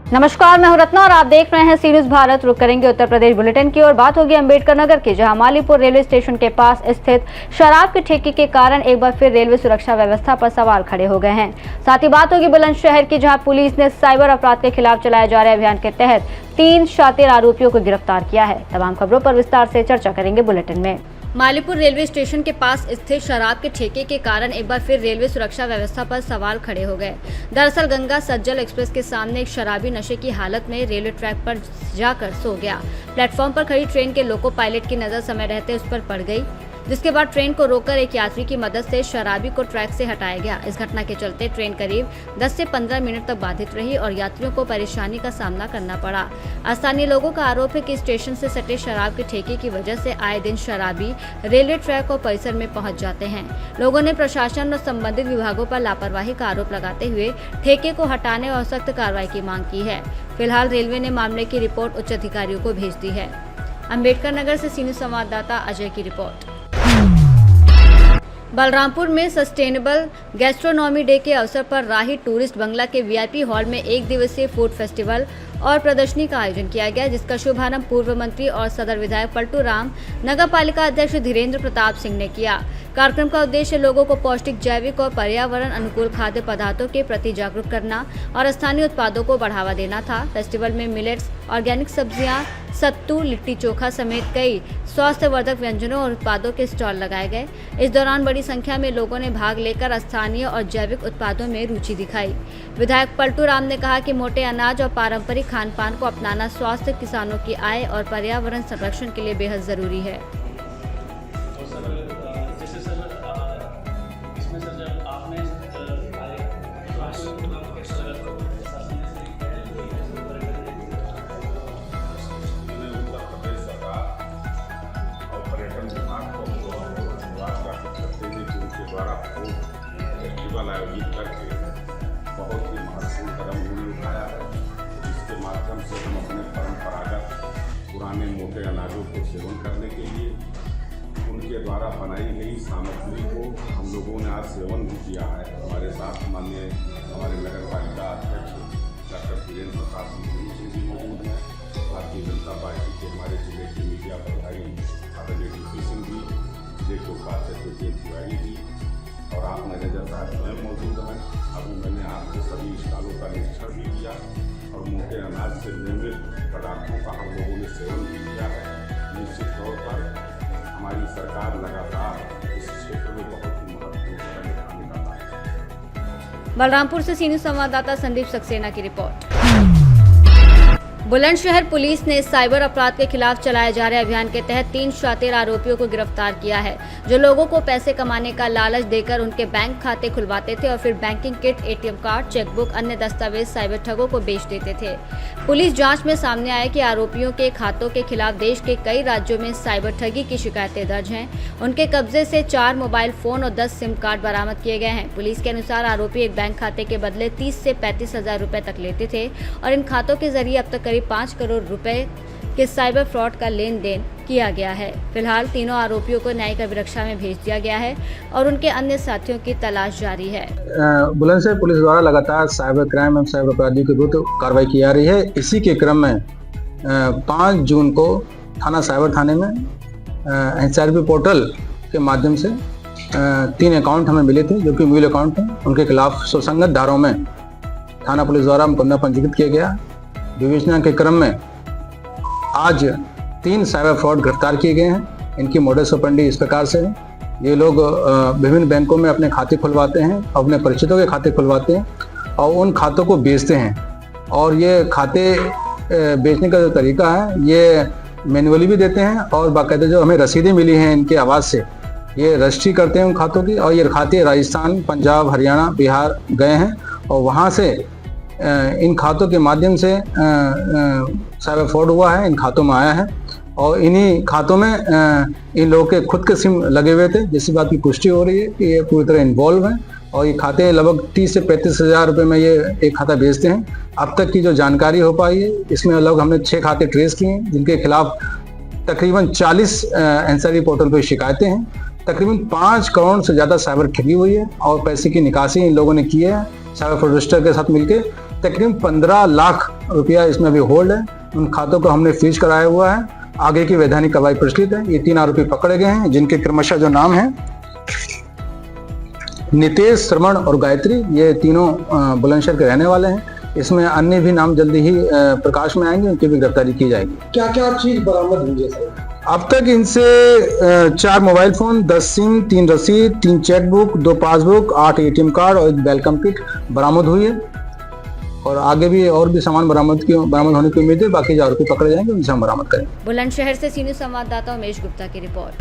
नमस्कार, मैं हूं रत्ना और आप देख रहे हैं सी न्यूज़ भारत। रुक करेंगे उत्तर प्रदेश बुलेटिन की और बात होगी अंबेडकर नगर की, जहां मालीपुर रेलवे स्टेशन के पास स्थित शराब के ठेके के कारण एक बार फिर रेलवे सुरक्षा व्यवस्था पर सवाल खड़े हो गए हैं। साथ ही बात होगी बुलंदशहर की, जहां पुलिस ने साइबर अपराध के खिलाफ चलाए जा रहे अभियान के तहत 3 शातिर आरोपियों को गिरफ्तार किया है। तमाम खबरों पर विस्तार से चर्चा करेंगे बुलेटिन में। मालीपुर रेलवे स्टेशन के पास स्थित शराब के ठेके के कारण एक बार फिर रेलवे सुरक्षा व्यवस्था पर सवाल खड़े हो गए। दरअसल गंगा सज्जल एक्सप्रेस के सामने एक शराबी नशे की हालत में रेलवे ट्रैक पर जाकर सो गया। प्लेटफॉर्म पर खड़ी ट्रेन के लोको पायलट की नजर समय रहते उस पर पड़ गई, जिसके बाद ट्रेन को रोककर एक यात्री की मदद से शराबी को ट्रैक से हटाया गया। इस घटना के चलते ट्रेन करीब 10 से 15 मिनट तक बाधित रही और यात्रियों को परेशानी का सामना करना पड़ा। स्थानीय लोगों का आरोप है कि स्टेशन से सटे शराब के ठेके की वजह से आए दिन शराबी रेलवे ट्रैक और परिसर में पहुंच जाते हैं। लोगों ने प्रशासन और संबंधित विभागों पर लापरवाही का आरोप लगाते हुए ठेके को हटाने और सख्त कार्रवाई की मांग की है। फिलहाल रेलवे ने मामले की रिपोर्ट उच्च अधिकारियों को भेज दी है। अम्बेडकर नगर से सी न्यूज़ संवाददाता अजय की रिपोर्ट। बलरामपुर में सस्टेनेबल गैस्ट्रोनॉमी डे के अवसर पर राही टूरिस्ट बंगला के वीआईपी हॉल में 1 दिवसीय फूड फेस्टिवल और प्रदर्शनी का आयोजन किया गया, जिसका शुभारंभ पूर्व मंत्री और सदर विधायक पलटू राम, नगर पालिका अध्यक्ष धीरेन्द्र प्रताप सिंह ने किया। कार्यक्रम का उद्देश्य लोगों को पौष्टिक, जैविक और पर्यावरण अनुकूल खाद्य पदार्थों के प्रति जागरूक करना और स्थानीय उत्पादों को बढ़ावा देना था। फेस्टिवल में मिलेट्स, ऑर्गेनिक सब्जियां, सत्तू, लिट्टी चोखा समेत कई स्वास्थ्यवर्धक व्यंजनों और उत्पादों के स्टॉल लगाए गए। इस दौरान बड़ी संख्या में लोगों ने भाग लेकर स्थानीय और जैविक उत्पादों में रुचि दिखाई। विधायक पलटू राम ने कहा कि मोटे अनाज और पारंपरिक खान पान को अपनाना स्वास्थ्य, किसानों की आय और पर्यावरण संरक्षण के लिए बेहद जरूरी है। फेस्टिवल आयोजित करके बहुत ही महत्वपूर्ण कदम उन्होंने उठाया है, जिसके माध्यम से हम अपने परंपरागत पुराने मोटे अनाजों को सेवन करने के लिए उनके द्वारा बनाई गई सामग्री को हम लोगों ने आज सेवन भी किया है। हमारे साथ माननीय हमारे नगर पालिका अध्यक्ष डॉक्टर धीरेन्द्र प्रताप सिंह जी मौजूद हैं। भारतीय जनता पार्टी के हमारे जिले के मीडिया प्रभारी आदरणीय डीपी सिंह जी, जिले के उपाध्यक्ष तिवारी जी और आप मैनेजर साहब स्वयं मौजूद हैं। अभी मैंने आपके सभी स्टॉलों का निरीक्षण भी किया और मोटे अनाज से निर्मित पदार्थों का हम लोगों ने सेवन भी किया है। निश्चित तौर पर हमारी सरकार लगातार इस क्षेत्र में बहुत ही महत्वपूर्ण कदम उठाने का कार्य है। बलरामपुर से सी न्यूज़ संवाददाता संदीप सक्सेना की रिपोर्ट। बुलंदशहर पुलिस ने साइबर अपराध के खिलाफ चलाए जा रहे अभियान के तहत 3 शातिर आरोपियों को गिरफ्तार किया है, जो लोगों को पैसे कमाने का लालच देकर उनके बैंक खाते खुलवाते थे और फिर banking kit, ATM card, chequebook, अन्य दस्तावेज साइबर ठगों को बेच देते थे। पुलिस जांच में सामने आया कि आरोपियों के खातों के खिलाफ देश के कई राज्यों में साइबर ठगी की शिकायतें दर्ज हैं। उनके कब्जे से 4 मोबाइल फोन और 10 सिम कार्ड बरामद किए गए हैं। पुलिस के अनुसार आरोपी एक बैंक खाते के बदले 30 से 35 हजार रुपए तक लेते थे और इन खातों के जरिए अब तक करीब 5 करोड़ रुपए के साइबर फ्रॉड का लेन देन किया गया है। फिलहाल तीनों आरोपियों को न्यायिक अभिरक्षा में भेज दिया गया है और उनके अन्य साथियों की तलाश जारी है। बुलंदशहर पुलिस द्वारा लगातार साइबर क्राइम एवं साइबर अपराधियों के विरुद्ध कार्रवाई की जा रही है। इसी के क्रम में 5 जून को थाना साइबर थाने में एचआरपी पोर्टल के माध्यम से 3 अकाउंट हमें मिले थे, जो कि मूल अकाउंट हैं। उनके खिलाफ सुसंगत धाराओं में थाना पुलिस द्वारा मुकदमा पंजीकृत किया गया। विवेचना के क्रम में आज 3 साइबर फ्रॉड गिरफ्तार किए गए हैं। इनकी मोडस ऑपरेंडी इस प्रकार से है, ये लोग विभिन्न बैंकों में अपने खाते खुलवाते हैं, अपने परिचितों के खाते खुलवाते हैं और उन खातों को बेचते हैं। और ये खाते बेचने का जो तरीका है, ये मैनुअली भी देते हैं और बाकायदा जो हमें रसीदें मिली हैं इनके आवाज़ से, ये रजिस्ट्री करते हैं उन खातों की। और ये खाते राजस्थान, पंजाब, हरियाणा, बिहार गए हैं और वहाँ से इन खातों के माध्यम से साइबर फ्रॉड हुआ है, इन खातों में आया है और इन्हीं खातों में इन लोगों के खुद के सिम लगे हुए थे, जिसकी बात की पुष्टि हो रही है कि ये पूरी तरह इन्वॉल्व हैं और ये खाते लगभग 30 से 35 हज़ार रुपये में ये एक खाता बेचते हैं। अब तक की जो जानकारी हो पाई है, इसमें लगभग हमने 6 खाते ट्रेस किए हैं, जिनके खिलाफ तकरीबन 40 एनसीआरबी पोर्टल पर शिकायतें हैं। तकरीबन 5 करोड़ से ज़्यादा साइबर ठगी हुई है और पैसे की निकासी इन लोगों ने की है साइबर फ्रॉडस्टर के साथ मिलकर। तकरीबन 15 लाख रुपया इसमें अभी होल्ड है। उन खातों को हमने फ्रीज कराया हुआ है। आगे की वैधानिक कार्रवाई प्रचलित है। ये 3 आरोपी पकड़े गए हैं, जिनके क्रमशः जो नाम हैं नितेश, श्रवण और गायत्री, ये तीनों बुलंदशहर के रहने वाले हैं। इसमें अन्य भी नाम जल्दी ही प्रकाश में आएंगे, उनकी भी गिरफ्तारी की जाएगी। क्या क्या चीज बरामद हुई है सर? अब तक इनसे 4 मोबाइल फोन, 10 सिम, 3 रसीद, 3 चेकबुक, 2 पासबुक, 8 ATM कार्ड और 1 वेलकम किट बरामद हुई है। और आगे भी और भी सामान बरामद होने की उम्मीद है। बाकी जो आरोपी पकड़े जाएंगे उनसे हम बरामद करेंगे। बुलंदशहर से सीनियर संवाददाता उमेश गुप्ता की रिपोर्ट।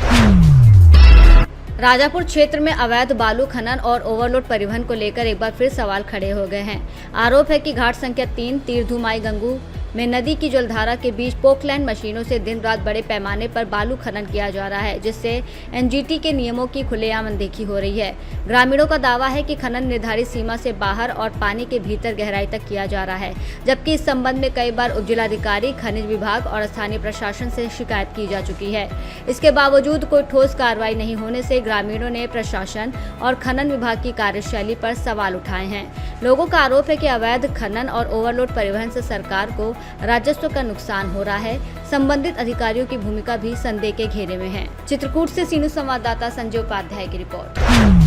राजापुर क्षेत्र में अवैध बालू खनन और ओवरलोड परिवहन को लेकर एक बार फिर सवाल खड़े हो गए हैं। आरोप है कि घाट संख्या 3 तीरधुमाई गंगू में नदी की जलधारा के बीच पोकलैंड मशीनों से दिन रात बड़े पैमाने पर बालू खनन किया जा रहा है, जिससे एनजीटी के नियमों की खुलेआम अनदेखी हो रही है। ग्रामीणों का दावा है कि खनन निर्धारित सीमा से बाहर और पानी के भीतर गहराई तक किया जा रहा है, जबकि इस संबंध में कई बार उपजिलाधिकारी, खनिज विभाग और स्थानीय प्रशासन से शिकायत की जा चुकी है। इसके बावजूद कोई ठोस कार्रवाई नहीं होने से ग्रामीणों ने प्रशासन और खनन विभाग की कार्यशैली पर सवाल उठाए हैं। लोगों का आरोप है कि अवैध खनन और ओवरलोड परिवहन से सरकार को राजस्व का नुकसान हो रहा है। संबंधित अधिकारियों की भूमिका भी संदेह के घेरे में है। चित्रकूट से सीनू संवाददाता संजय उपाध्याय की रिपोर्ट।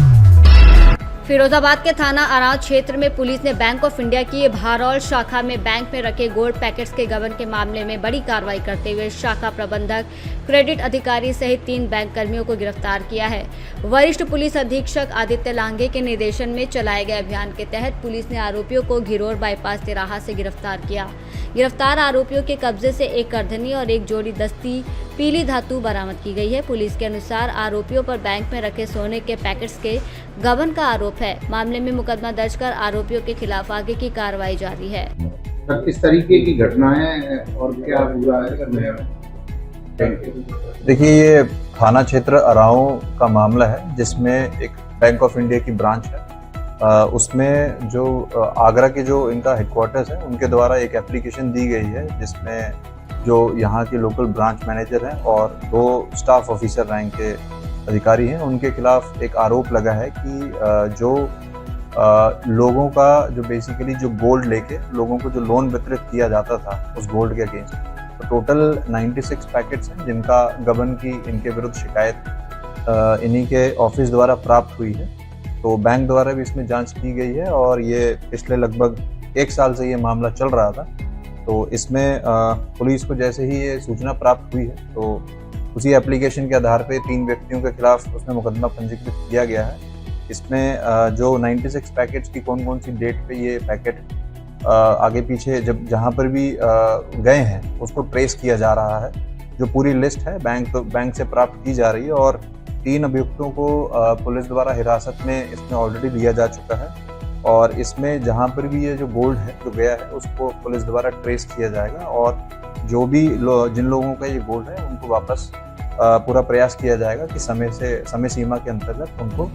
फिरोजाबाद के थाना अराव क्षेत्र में पुलिस ने बैंक ऑफ इंडिया की भारौल शाखा में बैंक में रखे गोल्ड पैकेट्स के गबन के मामले में बड़ी कार्रवाई करते हुए शाखा प्रबंधक, क्रेडिट अधिकारी सहित 3 बैंक कर्मियों को गिरफ्तार किया है। वरिष्ठ पुलिस अधीक्षक आदित्य लांघे के निर्देशन में चलाए गए अभियान के तहत पुलिस ने आरोपियों को घिरोर बाईपास तिराहा से गिरफ्तार किया। गिरफ्तार आरोपियों के कब्जे से 1 करधनी और 1 जोड़ी दस्ती पीली धातु बरामद की गई है। पुलिस के अनुसार आरोपियों पर बैंक में रखे सोने के पैकेट्स के गबन का आरोप है। मामले में मुकदमा दर्ज कर आरोपियों के खिलाफ आगे की कार्रवाई जारी है। किस तरीके की घटनाएं और क्या हुआ है? देखिए, ये थाना क्षेत्र अराव का मामला है, जिसमें एक बैंक ऑफ इंडिया की ब्रांच है। उसमें जो आगरा के जो इनका हेडक्वार्टर्स है, उनके द्वारा एक एप्लीकेशन दी गई है, जिसमें जो यहाँ के लोकल ब्रांच मैनेजर हैं और 2 स्टाफ ऑफिसर रैंक के अधिकारी हैं, उनके खिलाफ एक आरोप लगा है कि जो लोगों का जो बेसिकली जो गोल्ड लेके लोगों को जो लोन वितरित किया जाता था उस गोल्ड के अगेंस्ट, तो टोटल 96 पैकेट्स हैं जिनका गबन की इनके विरुद्ध शिकायत इन्हीं के ऑफिस द्वारा प्राप्त हुई है। तो बैंक द्वारा भी इसमें जांच की गई है और ये पिछले लगभग 1 साल से ये मामला चल रहा था। तो इसमें पुलिस को जैसे ही ये सूचना प्राप्त हुई है, तो उसी एप्लीकेशन के आधार पे 3 व्यक्तियों के खिलाफ उसमें मुकदमा पंजीकृत किया गया है। इसमें जो 96 पैकेट्स की कौन कौन सी डेट पे ये पैकेट आगे पीछे जहाँ पर भी गए हैं उसको ट्रेस किया जा रहा है। जो पूरी लिस्ट है बैंक से प्राप्त की जा रही है और 3 अभियुक्तों को पुलिस द्वारा हिरासत में इसमें ऑलरेडी लिया जा चुका है। और इसमें जहाँ पर भी ये जो गोल्ड है जो गया है उसको पुलिस द्वारा ट्रेस किया जाएगा और जो भी जिन लोगों का ये गोल्ड है उनको वापस पूरा प्रयास किया जाएगा कि समय सीमा के अंतर्गत उनको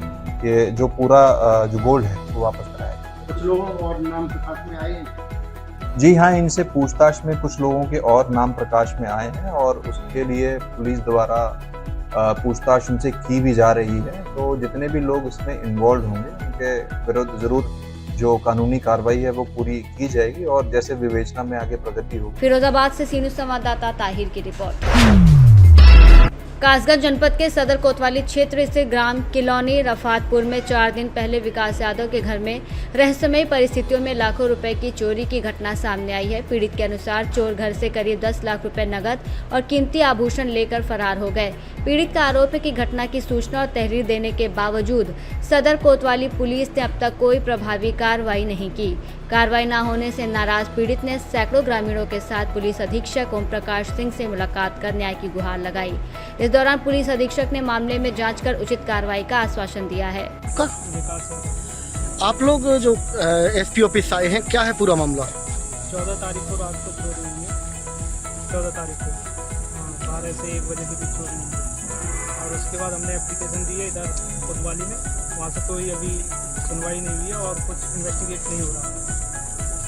ये जो पूरा जो गोल्ड है वो वापस कराया। कुछ लोगों और नाम प्रकाश में आए हैं? जी हाँ, इनसे पूछताछ में कुछ लोगों के और नाम प्रकाश में आए हैं और उसके लिए पुलिस द्वारा पूछताछ उनसे की भी जा रही है। तो जितने भी लोग इसमें इन्वॉल्व होंगे उनके विरुद्ध जरूर जो कानूनी कार्रवाई है वो पूरी की जाएगी और जैसे विवेचना में आगे प्रगति होगी। फिरोजाबाद से सीनू संवाददाता ताहिर की रिपोर्ट। कासगंज जनपद के सदर कोतवाली क्षेत्र स्थित ग्राम किलौनी रफातपुर में 4 दिन पहले विकास यादव के घर में रहस्यमयी परिस्थितियों में लाखों रुपए की चोरी की घटना सामने आई है। पीड़ित के अनुसार चोर घर से करीब 10 लाख रुपए नकद और कीमती आभूषण लेकर फरार हो गए। पीड़ित का आरोप है कि घटना की सूचना और तहरीर देने के बावजूद सदर कोतवाली पुलिस ने अब तक कोई प्रभावी कार्रवाई नहीं की। कार्रवाई न होने से नाराज पीड़ित ने सैकड़ों ग्रामीणों के साथ पुलिस अधीक्षक ओम प्रकाश सिंह से मुलाकात कर न्याय की गुहार लगाई। इस दौरान पुलिस अधीक्षक ने मामले में जांच कर उचित कार्रवाई का आश्वासन दिया है। आप लोग जो एसपी ऑफिस आए हैं, क्या है पूरा मामला? 14 तारीख को रात को चोरी हुई है। 14 तारीख को 12 से 1 बजे के बीच चोरी हुई है और उसके बाद हमने एप्लीकेशन दी है इधर कोतवाली में। वहाँ से कोई अभी सुनवाई नहीं हुई है और कुछ इन्वेस्टिगेट नहीं हो रहा है,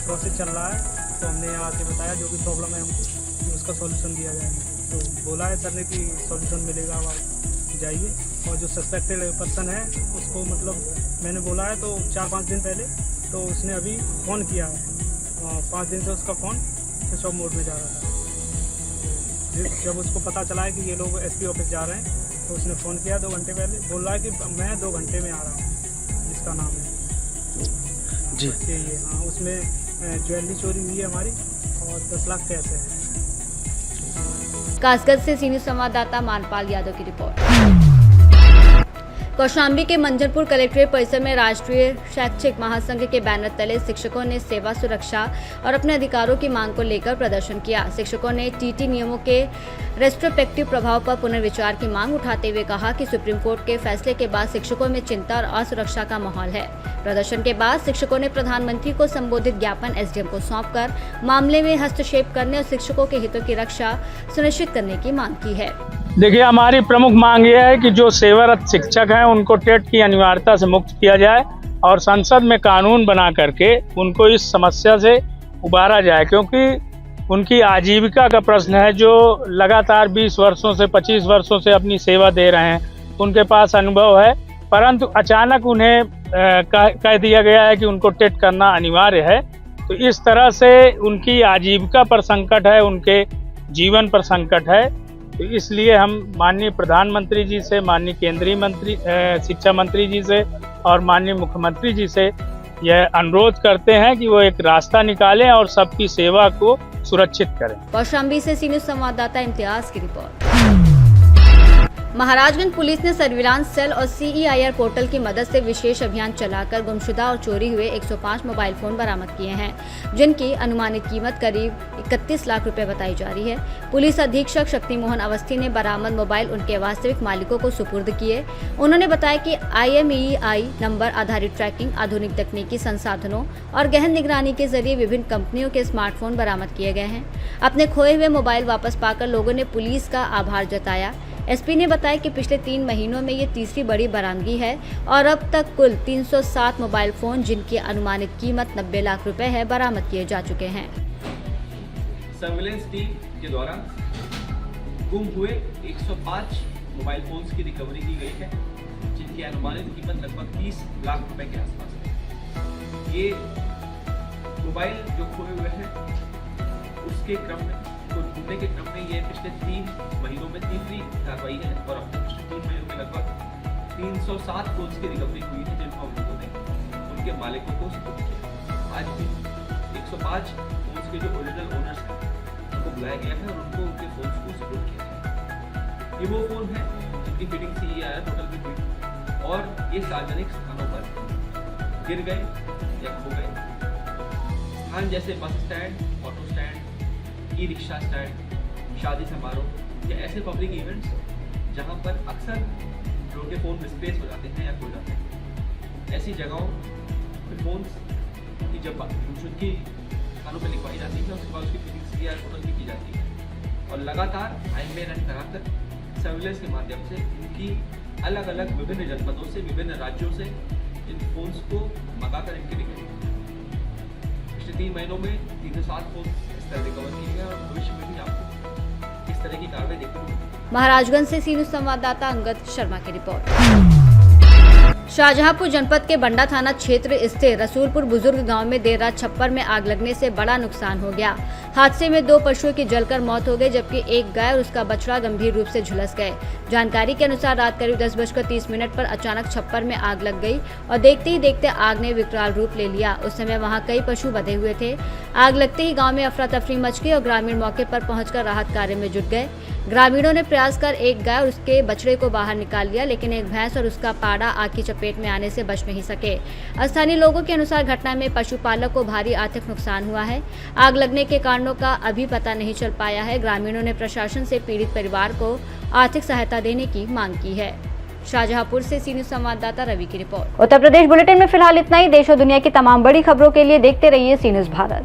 प्रोसेस चल रहा है। तो हमने यहाँ आके बताया जो भी प्रॉब्लम है हमको उसका सॉल्यूशन दिया जाएगा। तो बोला है सर ने कि सॉल्यूशन मिलेगा, आप जाइए। और जो सस्पेक्टेड पर्सन है उसको मतलब मैंने बोला है तो 4-5 दिन पहले, तो उसने अभी फ़ोन किया है। 5 दिन से उसका फ़ोन स्विच ऑफ मोड में जा रहा था। तो जब उसको पता चला है कि ये लोग SP ऑफिस जा रहे हैं तो उसने फ़ोन किया 2 घंटे पहले, बोल रहा है कि मैं 2 घंटे में आ रहा हूँ, जिसका नाम है जी। ये हाँ, उसमें ज्वेलरी चोरी हुई है हमारी और 10 लाख कैश है। कासगंज से सीनियर संवाददाता मानपाल यादव की रिपोर्ट। कौशाम्बी के मंझनपुर कलेक्ट्रेट परिसर में राष्ट्रीय शैक्षिक महासंघ के बैनर तले शिक्षकों ने सेवा सुरक्षा और अपने अधिकारों की मांग को लेकर प्रदर्शन किया। शिक्षकों ने TT नियमों के रेस्ट्रिक्टिव प्रभाव पर पुनर्विचार की मांग उठाते हुए कहा कि सुप्रीम कोर्ट के फैसले के बाद शिक्षकों में चिंता और असुरक्षा का माहौल है। प्रदर्शन के बाद शिक्षकों ने प्रधानमंत्री को संबोधित ज्ञापन SDM को सौंपकर मामले में हस्तक्षेप करने और शिक्षकों के हितों की रक्षा सुनिश्चित करने की मांग की है। देखिए, हमारी प्रमुख मांग यह है कि जो सेवारत शिक्षक हैं उनको टेट की अनिवार्यता से मुक्त किया जाए और संसद में कानून बना करके उनको इस समस्या से उबारा जाए, क्योंकि उनकी आजीविका का प्रश्न है। जो लगातार 20 वर्षों से 25 वर्षों से अपनी सेवा दे रहे हैं, उनके पास अनुभव है, परंतु अचानक उन्हें कह दिया गया है कि उनको टेट करना अनिवार्य है। तो इस तरह से उनकी आजीविका पर संकट है, उनके जीवन पर संकट है। तो इसलिए हम माननीय प्रधानमंत्री जी से, माननीय केंद्रीय मंत्री शिक्षा मंत्री जी से और माननीय मुख्यमंत्री जी से यह अनुरोध करते हैं कि वो एक रास्ता निकालें और सबकी सेवा को सुरक्षित करें। कौशाम्बी से सीनियर संवाददाता इम्तियाज की रिपोर्ट। महाराजगंज पुलिस ने सर्विलांस सेल और CEIR पोर्टल की मदद से विशेष अभियान चलाकर गुमशुदा और चोरी हुए 105 मोबाइल फोन बरामद किए हैं, जिनकी अनुमानित कीमत करीब 31 लाख रुपए बताई जा रही है। पुलिस अधीक्षक शक्ति मोहन अवस्थी ने बरामद मोबाइल उनके वास्तविक मालिकों को सुपुर्द किए। उन्होंने बताया कि IMEI नंबर आधारित ट्रैकिंग, आधुनिक तकनीकी संसाधनों और गहन निगरानी के जरिए विभिन्न कंपनियों के स्मार्टफोन बरामद किए गए हैं। अपने खोए हुए मोबाइल वापस पाकर लोगों ने पुलिस का आभार जताया। SP ने बताया कि पिछले 3 महीनों में ये तीसरी बड़ी बरामदगी है और अब तक कुल 307 मोबाइल फोन, जिनकी अनुमानित कीमत 90 लाख रुपए है, बरामद किए जा चुके हैं। सर्विलेंस टीम के द्वारा गुम हुए 105 मोबाइल फोन्स की रिकवरी की गई है, जिनकी अनुमानित कीमत लगभग 30 लाख रुपए के आसपास है। ये मोबाइल जो खोए हुए हैं उसके क्रम में, तो ढूंढने के क्रम में ये पिछले 3 महीनों में तीसरी कार्रवाई है और अब तक पिछले 3 महीनों में लगभग 307 फोन्स की रिकवरी हुई है, जिनको हम लोगों ने उनके मालिकों को सुपुर्द किया। आज भी 105 फोन्स के जो ओरिजिनल ओनर्स हैं उनको बुलाया गया है और उनको उनके फोन्स को सुपुर्द किया गया। ये वो फोन है जिनकी फिटिंग CEIR पोर्टल में हुई और ये सार्वजनिक स्थानों पर गिर गए या खो गए। स्थान जैसे bus stand, auto stand, e rickshaw stand, शादी समारोह या ऐसे पब्लिक इवेंट्स जहां पर अक्सर लोगों के फ़ोन मिसप्लेस हो जाते हैं या खो जाते हैं। ऐसी जगहों पर फ़ोन्स की जब गुमशुदगी स्थानों पर लिखवाई जाती है, उसके बाद उसकी फिटिंग CEIR पोर्टल में की जाती है और लगातार IMEI रन कराकर सर्विलेंस के माध्यम से इनकी अलग अलग विभिन्न जनपदों से, विभिन्न राज्यों से इन फ़ोन्स को मंगाकर इनकी रिकवरी। पिछले 3 महीनों में 307 फोन इस तरह रिकवर किए गए और भविष्य में भी आपको इस तरह की कार्रवाई देखने को मिलेगी। महाराजगंज से सीनियर संवाददाता अंगद शर्मा की रिपोर्ट। शाहजहांपुर जनपद के बंडा थाना क्षेत्र स्थित रसूलपुर बुजुर्ग गांव में देर रात छप्पर में आग लगने से बड़ा नुकसान हो गया। हादसे में 2 पशुओं की जलकर मौत हो गई, जबकि एक गाय और उसका बछड़ा गंभीर रूप से झुलस गए। जानकारी के अनुसार रात करीब 10:30 पर अचानक छप्पर में आग लग गई और देखते ही देखते आग ने विकराल रूप ले लिया। उस समय वहां कई पशु बंधे हुए थे। आग लगते ही गाँव में अफरा तफरी मच गई और ग्रामीण मौके पर पहुंचकर राहत कार्य में जुट गए। ग्रामीणों ने प्रयास कर एक गाय और उसके बछड़े को बाहर निकाल लिया, लेकिन एक भैंस और उसका पाड़ा आग की चपेट में आने से बच नहीं सके। स्थानीय लोगों के अनुसार घटना में पशुपालक को भारी आर्थिक नुकसान हुआ है। आग लगने के कारणों का अभी पता नहीं चल पाया है। ग्रामीणों ने प्रशासन से पीड़ित परिवार को आर्थिक सहायता देने की मांग की है। शाहजहांपुर से सीनियर संवाददाता रवि की रिपोर्ट। उत्तर प्रदेश बुलेटिन में फिलहाल इतना ही। देश और दुनिया की तमाम बड़ी खबरों के लिए देखते रहिए सी न्यूज़ भारत।